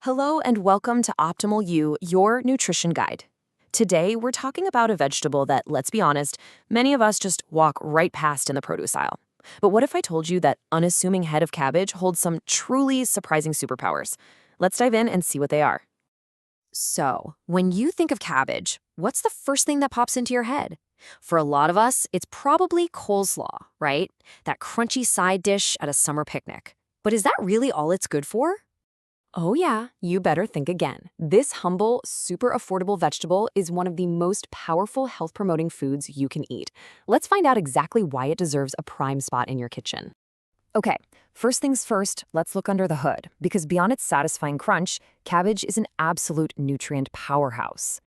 Hello and welcome to Optimal You, your nutrition guide. Today, we're talking about a vegetable that, let's be honest, many of us just walk right past in the produce aisle. But what if I told you that unassuming head of cabbage holds some truly surprising superpowers? Let's dive in and see what they are. So, when you think of cabbage, what's the first thing that pops into your head? For a lot of us, it's probably coleslaw, right? That crunchy side dish at a summer picnic. But is that really all it's good for? Oh yeah, you better think again. This humble, super affordable vegetable is one of the most powerful health-promoting foods you can eat. Let's find out exactly why it deserves a prime spot in your kitchen. Okay, first things first, let's look under the hood, because beyond its satisfying crunch, cabbage is an absolute nutrient powerhouse.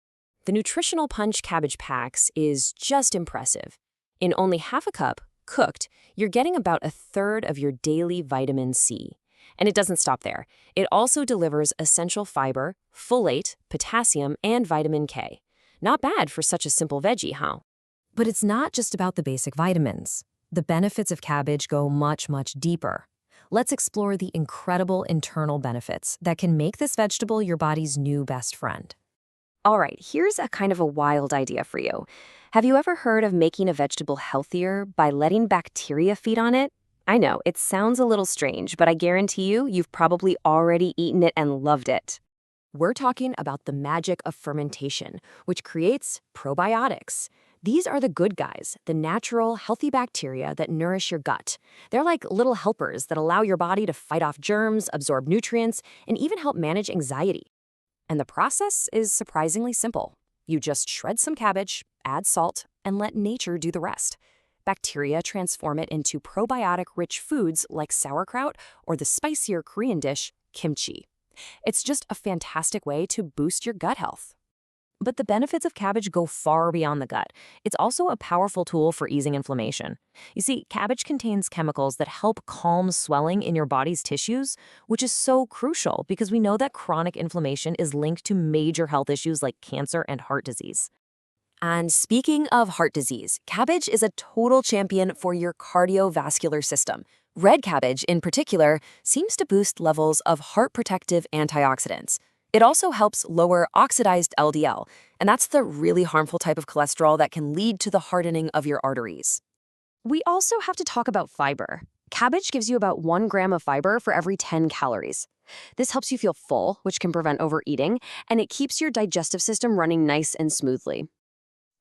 The nutritional punch cabbage packs is just impressive. In only half a cup, cooked, you're getting about a third of your daily vitamin C. And it doesn't stop there. It also delivers essential fiber, folate, potassium, and vitamin K. Not bad for such a simple veggie, huh? But it's not just about the basic vitamins. The benefits of cabbage go much, much deeper. Let's explore the incredible internal benefits that can make this vegetable your body's new best friend. All right, here's a kind of a wild idea for you. Have you ever heard of making a vegetable healthier by letting bacteria feed on it? I know, it sounds a little strange, but I guarantee you've probably already eaten it and loved it. We're talking about the magic of fermentation, which creates probiotics. These are the good guys, the natural, healthy bacteria that nourish your gut. They're like little helpers that allow your body to fight off germs, absorb nutrients, and even help manage anxiety. And the process is surprisingly simple. You just shred some cabbage, add salt, and let nature do the rest. Bacteria transform it into probiotic-rich foods like sauerkraut or the spicier Korean dish, kimchi. It's just a fantastic way to boost your gut health. But the benefits of cabbage go far beyond the gut. It's also a powerful tool for easing inflammation. You see, cabbage contains chemicals that help calm swelling in your body's tissues, which is so crucial because we know that chronic inflammation is linked to major health issues like cancer and heart disease. And speaking of heart disease, cabbage is a total champion for your cardiovascular system. Red cabbage, in particular, seems to boost levels of heart-protective antioxidants. It also helps lower oxidized LDL, and that's the really harmful type of cholesterol that can lead to the hardening of your arteries. We also have to talk about fiber. Cabbage gives you about 1 gram of fiber for every 10 calories. This helps you feel full, which can prevent overeating, and it keeps your digestive system running nice and smoothly.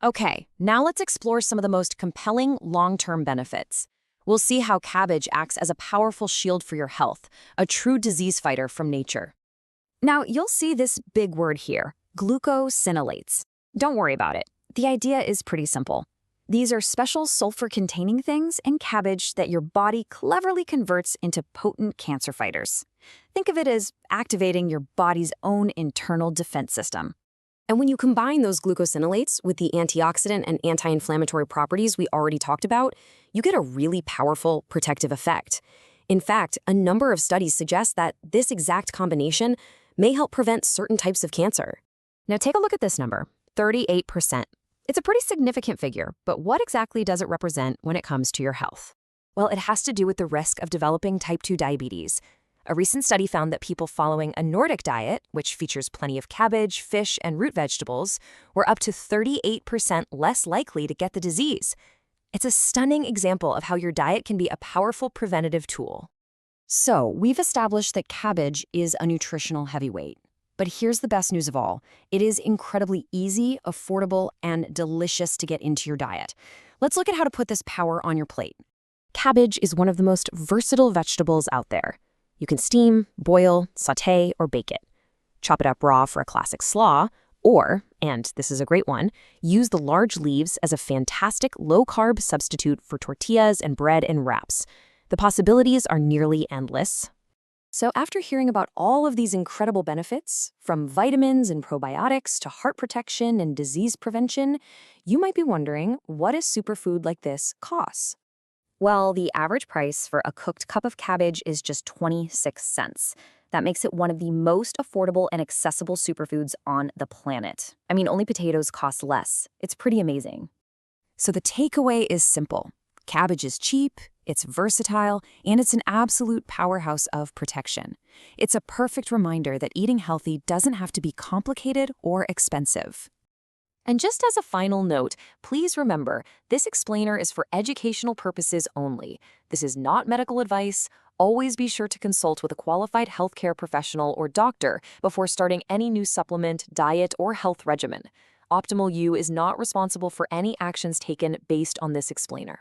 Okay, now let's explore some of the most compelling long-term benefits. We'll see how cabbage acts as a powerful shield for your health, a true disease fighter from nature. Now, you'll see this big word here, glucosinolates. Don't worry about it. The idea is pretty simple. These are special sulfur-containing things in cabbage that your body cleverly converts into potent cancer fighters. Think of it as activating your body's own internal defense system. And when you combine those glucosinolates with the antioxidant and anti-inflammatory properties we already talked about, you get a really powerful protective effect. In fact, a number of studies suggest that this exact combination may help prevent certain types of cancer. Now take a look at this number, 38%. It's a pretty significant figure, but what exactly does it represent when it comes to your health? Well, it has to do with the risk of developing type 2 diabetes. A recent study found that people following a Nordic diet, which features plenty of cabbage, fish, and root vegetables, were up to 38% less likely to get the disease. It's a stunning example of how your diet can be a powerful preventative tool. So, we've established that cabbage is a nutritional heavyweight. But here's the best news of all. It is incredibly easy, affordable, and delicious to get into your diet. Let's look at how to put this power on your plate. Cabbage is one of the most versatile vegetables out there. You can steam, boil, sauté, or bake it. Chop it up raw for a classic slaw, or, and this is a great one, use the large leaves as a fantastic low-carb substitute for tortillas and bread and wraps. The possibilities are nearly endless. So after hearing about all of these incredible benefits, from vitamins and probiotics to heart protection and disease prevention, you might be wondering, what a superfood like this costs? Well, the average price for a cooked cup of cabbage is just 26 cents. That makes it one of the most affordable and accessible superfoods on the planet. I mean, only potatoes cost less. It's pretty amazing. So the takeaway is simple. Cabbage is cheap, it's versatile, and it's an absolute powerhouse of protection. It's a perfect reminder that eating healthy doesn't have to be complicated or expensive. And just as a final note, please remember, this explainer is for educational purposes only. This is not medical advice. Always be sure to consult with a qualified healthcare professional or doctor before starting any new supplement, diet, or health regimen. Optimal You is not responsible for any actions taken based on this explainer.